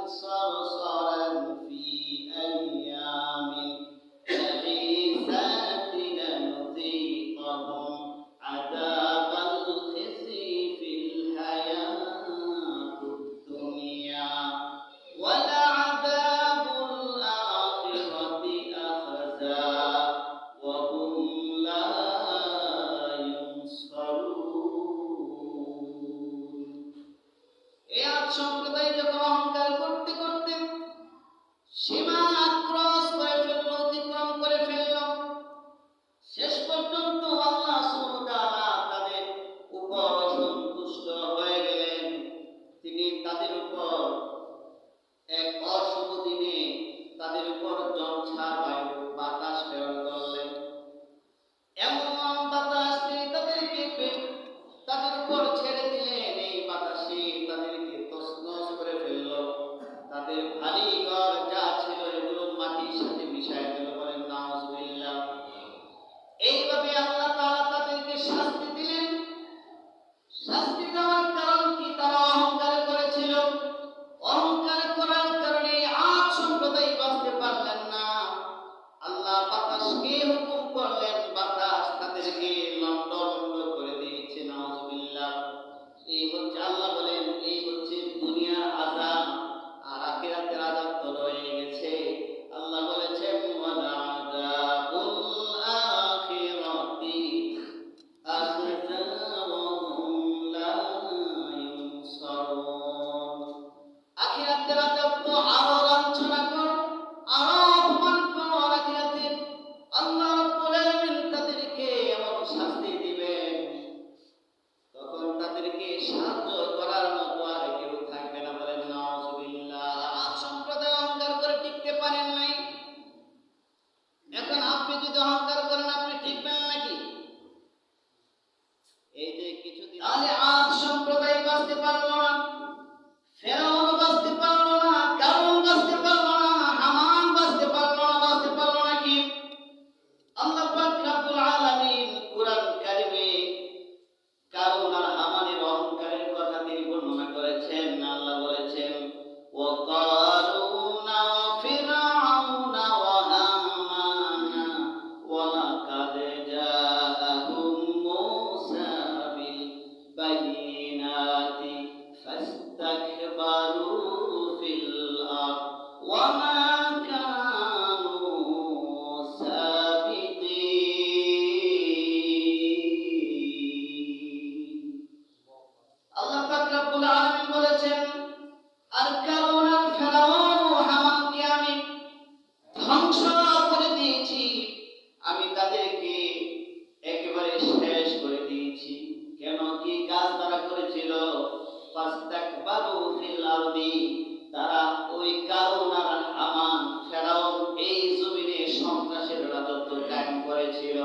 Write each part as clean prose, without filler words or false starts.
صرصرا في أيام نحسات لنذيقهم عذاب الخزي في الحياة الدنيا ولعذاب الآخرة أخزى وهم لا ينصرون। এই আজ সম্প্রদায় যখন অহংকার করতে করতে সীমা ক্রস করে ফেলল, অতিক্রম করে ফেলল, শেষ পর্যন্ত আল্লাহ সুবহানাহু ওয়া তাআলা তাদের উপর অসন্তুষ্ট হয়ে গেলেন। তিনি তাদের উপর এক অশুভ দিনে তাদের উপর ঝঞ্ঝা বায়ু বাতাস প্রেরণ করলেন। এমন বাতাস তিনি তাদের উপর ছেড়ে দিলেন, এই বাতাসে তাদেরকে তছনছ করে ফেলল। তাদের ভারী ঘর যা ছিল এগুলো মাটির সাথে মিশায় দিল। বলেন নাউজুবিল্লাহ। এইভাবে আল্লাহ তাআলা তাদেরকে শাস্তি দিলেন। শাস্তি দেওয়ার কারণ কি? তারা অহংকার করেছিল। অহংকার করার কারণে আজ সম্প্রদায় বাঁচতে পারলেন না। আল্লাহ বাতাসকে হুকুম করলেন, বাতাস তাদেরকে লন্ডভন্ড করে দিয়েছে। নাউজুবিল্লাহ। এই হচ্ছে আল্লাহ বলেন, এই হচ্ছে দুনিয়ার আযাব, আর আখিরাতের আযাব তো রয়ে গেছে। আল্লাহ বলেছেন ওয়ালা আযাবুল আখিরাতি আখযা ওয়া হুম লা ইউনসারুন। আখিরাতের আযাব তো আরো লাঞ্ছনাকর, আরো অপমানকর। আখিরাতে আল্লাহ রাব্বুল আলামিন তাদেরকে এমন শাস্তি দিবেন, তখন তাদেরকে সাহায্য করার মতো আর কেউ থাকবে না। বলেন নাউজুবিল্লাহ। আজ সম্প্রদায় অহংকার করে টিকতে পারেন নাই। এখন আপনি যদি অহংকার করেন, আপনি টিকবেন নাকি? এই যে কিছুদিন আগে আজ সম্প্রদায় বাঁচতে পারলো না, ফেরাউন বাঁচতে পারলো না, কারুন বাঁচতে পারলো না, হামান বাঁচতে পারলো না। বাঁচতে পারলো নাকি? আল্লাহ পাক রব্বুল আলামিন কুরআন কারীমে কারুন আর হামানের অহংকারের কথা তিনি বর্ণনা করেছেন। আল্লাহ বলেছেন ওয়া কারুনা ফিরআউনা ওয়া হামানা ওয়া লাকাদ জাআহুম মূসা বিল বায়িনাতি ফাস্তাকবারু ফিল আরদ ওয়া মা কানু সাবিকিন। আল্লাহ পাক রব্বুল আলামিন বলেছেন, আর কারুন আর ফেরাউন ও হামানকে আমি ধ্বংস করে দিয়েছি, আমি তাদেরকে একেবারে শেষ করে দিয়েছি। কেন? কি কাজ তারা করেছিল? ফাস্তাকবারু ফিল আরদি, তারা ওই কারুন আর হামান ফেরাউন এই জমিনে সন্ত্রাসের রাজত্ব কায়েম করেছিল।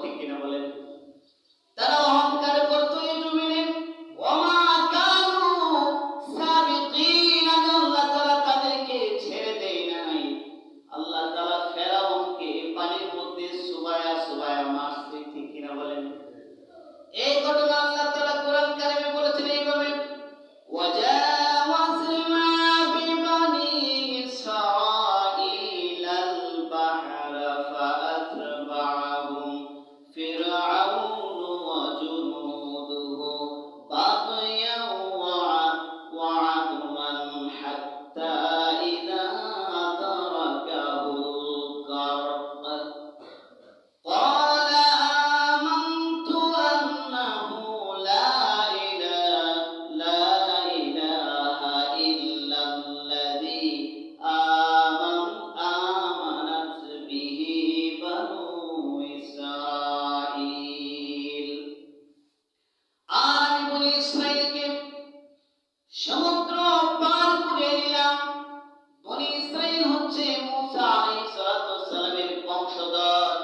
ঠিক কিনা বলেন? তারা অহংকার করত এই জমিনে। ওমা কানু সাবিকিন, আল্লাহ তাআলা তাদেরকে ছেড়ে দেয় নাই। আল্লাহ তাআলা ফেরাউনকে পানির মধ্যে সুবায়া সুবায়া মারছে। ঠিক কিনা বলেন? এই ঘটনা আল্লাহ তাআলা কোরআন কারীমে বলেছেন এইভাবে, ওয়াজাওয়াজনা বিবানি ইসরাঈলাল বাহরা ফাআতবাআহুম ফিরআউন ওয়া জুনুদুহু বাগয়ান ওয়া আদওয়ান হাত্তা ইযা আদরাকাহুল গরক قال آمنت أنه لا إله إلا الذي آمنت به بنو إسرائيل। আমি বনি ইসরাইলকে সমুদ্র পার করে নিলাম। বনি ইসরাইল হচ্ছে মূসা আলাইহিস সালামের বংশধর।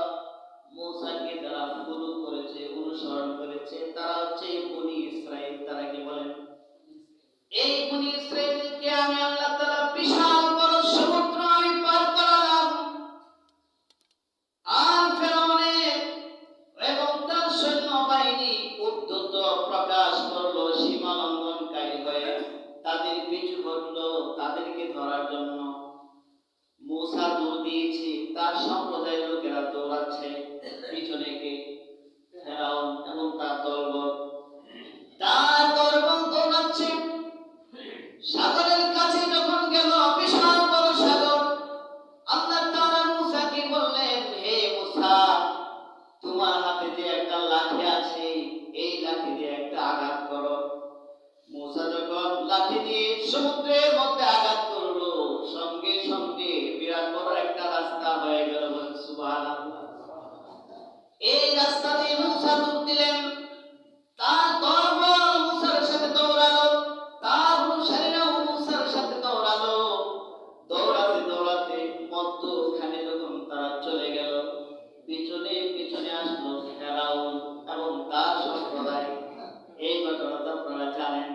মূসাকে যারা ফলো করেছে, অনুসরণ করেছে, তারা হচ্ছে বনি ইসরাইল। তারা কি বলেন? এই বনি ইসরাইলকে আমি আল্লাহ তাআলা বিশাল বড় সমুদ্র আমি পার করালাম। আর ফেরাউনের এবং তার সৈন্যবাহিনী উদ্ধত প্রকাশ করলো, সীমা লঙ্ঘনকারী হয়ে তাদের কিছু ঘটলো তাদেরকে ধরার জন্য। মূসা দৌড় দিয়েছে, তার সম্প্রদায়ের লোকেরা দৌড়াচ্ছে পিছনে কে? ফেরাউন এবং তার দলবল দৌড়াচ্ছে। সাগরের কাছে যখন গেল, বিশাল বড় সাগর, আল্লাহ তাআলা মূসাকে বললেন, হে মূসা, তোমার হাতে যে একটা লাঠি আছে, এই লাঠি দিয়ে একটা আঘাত করো। মূসা যখন লাঠি দিয়ে সমুদ্রের মধ্যে আঘাত করলো, সঙ্গে সঙ্গে বিরাট বড় একটা রাস্তা হয়ে গেল। সুবহানাল্লাহ। এই রাস্তা দিয়ে মূসা দৌড় দিলেন, তার দলবল মূসার সাথে দৌড়ালো, তার অনুসারীরাও মূসার সাথে দৌড়ালো। দৌড়াতে দৌড়াতে মধ্যখানে যখন তারা চলে গেল, পিছনে পিছনে আসলো ফেরাউন এবং তার সম্প্রদায়। এই ঘটনাটা আপনারা জানেন।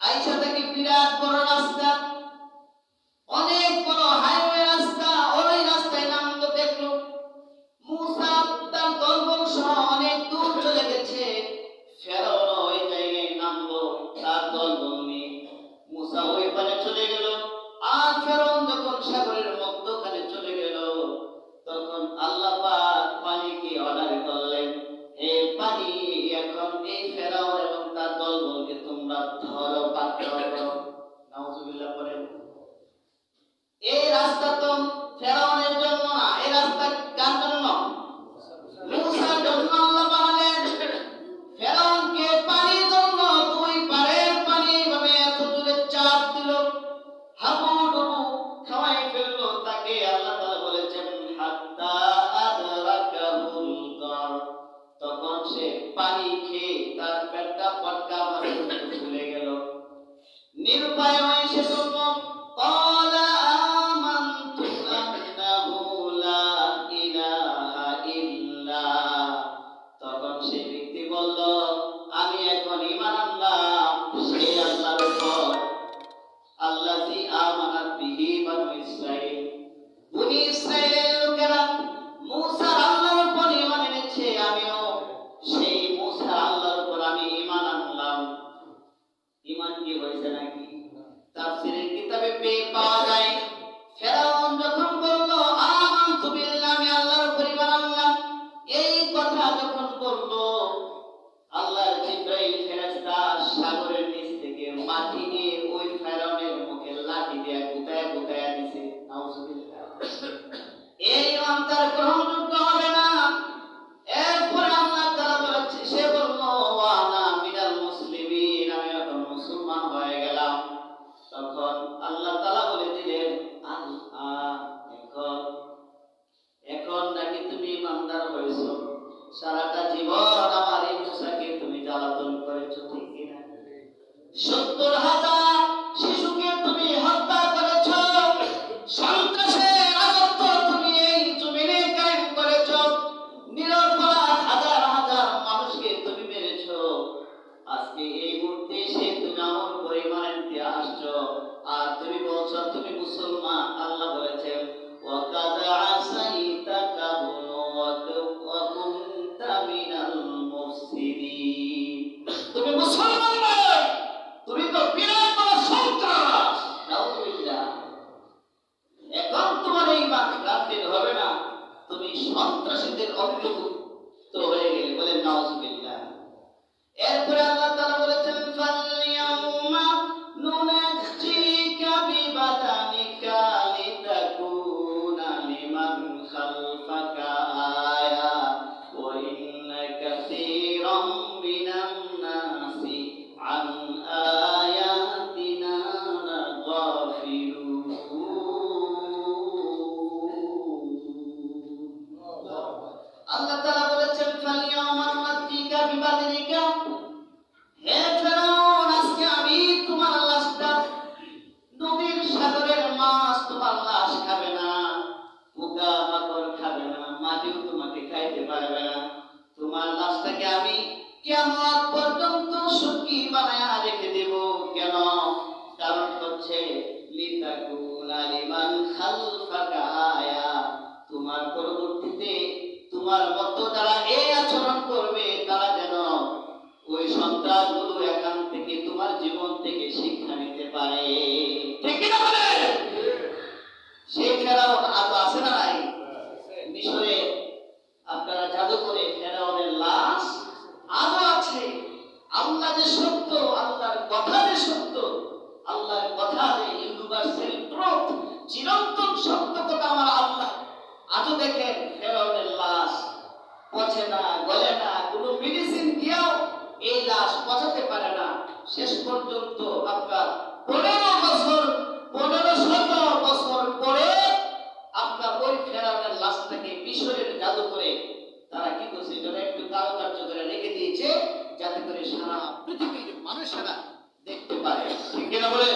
আইসা থেকে বিরাট বড় রাস্তা, অনেক বড় হাইওয়ে রাস্তা, ওই রাস্তায় নামলো, দেখলো মূসা তার দলবল সহ অনেক দূর চলে গেছে। ফেরাউন ওই জায়গায় নামলো তার দলবল নিয়ে। মূসা ওই পারে চলে গেল। আর ফেরাউন যখন সাগরের মধ্যখানে চলে গেল, তখন আল্লাহ পাক পানিকে অর্ডার করলেন, হে পানি, এখন এই ফেরাউন এবং তার দলবলকে তোমরা ধরো, পাকড়াও করো। নাউজুবিল্লাহ পড়েন। এই রাস্তা তো ফেরাউনের জন্য না, এই রাস্তা কার জন্য? মূসার জন্য আল্লাহ বানালেন। ফেরাউনকে পানির জন্য দুই পারের পানি এইভাবে এত দূরে চাপ দিল, হাবুডুবু খাওয়াই ফেললো তাকে। আল্লাহ তাআলা বলেছেন, হাত্তা আদরাকাহুল গার, তখন সে পানি খেয়ে তার পেটটা পটকা মারে ফুলে গেল। নিরুপায় হয়ে সে বলল, ক্বালা আমানতু আন্নাহু লা ইলাহা ইল্লা, তখন সেই ব্যক্তি বলল, আমি এখন ঈমান আনলাম সেই আল্লাহর উপর, আল্লাযী আমানাত বিহি বানু ইসরাঈল, বনি ইসরাঈলের লোকেরা মূসার আল্লাহর উপর ঈমান এনেছে, আমিও সেই মূসার আল্লাহর উপর আমি ঈমান আনলাম। ঈমান কি হয়েছে নাকি? তাফসীরের কিতাবে পাওয়া যায়, ফেরাউন যখন বলল আমানতু বিল্লাহ, আমি আল্লাহর উপর ঈমান আনলাম, এই কথা যখন বলল, আল্লাহর জিবরাইল ফেরেশতা সাগরের নিচ থেকে মাটি নিয়ে ওই ফেরাউনের মুখে লাঠি দিয়ে গুতায়া গুতায়া দিছে। নাউজুবিল্লাহ। এই ঈমান তার গ্রহণযোগ্য হবে না। এরপরে আল্লাহ তাআলা বলেছে, সে বলল, ওয়ানা মিনাল মুসলিমিন, আমি এখন মুসলমান হয়ে গেলাম। তখন আল্লাহ তাআলা বলে দিলেন, এখন নাকি তুমি ইমানদার হয়েছো? সারাটা জীবন আমার এই মূসাকে তুমি জ্বালাতন করেছো, ঠিক কিনা? ৭০,০০০ শিশুকে তুমি হত্যা করেছো, সন্ত্রাসের রাজত্ব তুমি এই জমিনে কায়েম করেছো, নিরপরাধ হাজার হাজার মানুষকে তুমি মেরেছো। আজকে এই মুহূর্তে এসে তুমি আমার উপর ঈমান আনতে আসছো, আর তুমি বলছো তুমি মুসলমান। আল্লাহ বলেছেন, ওয়াকাদ আসাইতা কাবলু ওয়া কুনতা মিনাল মুফসিদিন, তুমি মুসলমান নয়, তুমি তো বিরাট বড় সন্ত্রাস। নাউজুবিল্লাহ। এখন তোমার এই ঈমান গাফিল হবে না, তুমি সন্ত্রাসীদের অন্তর্ভুক্ত হয়ে গেলে। বলে নাউজুবিল্লাহ। এরপরে আল্লাহ তাআলা বলেছেন, ফালইয়াউমা নুনাজ্জিকা বিবাদানিকা লিতাকুনা লিমান খালফাকা আয়া ওয়া ইন্না কাসীরাম মিনান নাসি আন আয়াতিনা লাগাফিলুন। আল্লাহ তাআলা বলেছেন, ফালইয়াউমা নুনাজ্জিকা বিবাদানিকা, হে ফেরাউন, আজকে আমি তোমার লাশটা, নদীর সাগরের মাছ তোমার লাশ খাবে না, পোকা মাকড় খাবে না, মাটিও তোমাকে খাইতে পারবে না। তোমার লাশটাকে আমি কিয়ামত পর্যন্ত সুখী বানায়া রেখে দেব। কেন? কারণ হচ্ছে লিতাকুনা লিমান খালফাকা আয়া, তোমার পরবর্তীতে তোমার মতো যারা এই আচরণ করবে, তারা যেন ওই সন্ত্রাসগুলো এখান থেকে তোমার জীবন থেকে শিক্ষা নিতে পারে। ঠিক কিনা বলেন? সেই ফেরাউন আজ আছে না নাই? মিশরে আপনারা জাদু করে ফেরাউনের লাশ আজও আছে। আল্লাহ যে সত্য, আল্লাহর কথা যে সত্য, আল্লাহর কথা যে ইউনিভার্সাল ট্রুথ, চিরন্তন সত্য কথা আমার আল্লাহ। আজও দেখেন ফেরাউনের লাশ পচে না, গলে না, কোনো মেডিসিন দিয়েও এই লাশ পচাতে পারে না। শেষ পর্যন্ত আপনার 1500 বছর পরে আপনার ওই ফেরাউনের লাশটাকে মিশরের জাদু করে তারা কি করছে, এটা একটু কারুকার্য করে রেখে দিয়েছে, যাতে করে সারা পৃথিবীর মানুষেরা দেখতে পারে। ঠিক কিনা বলে?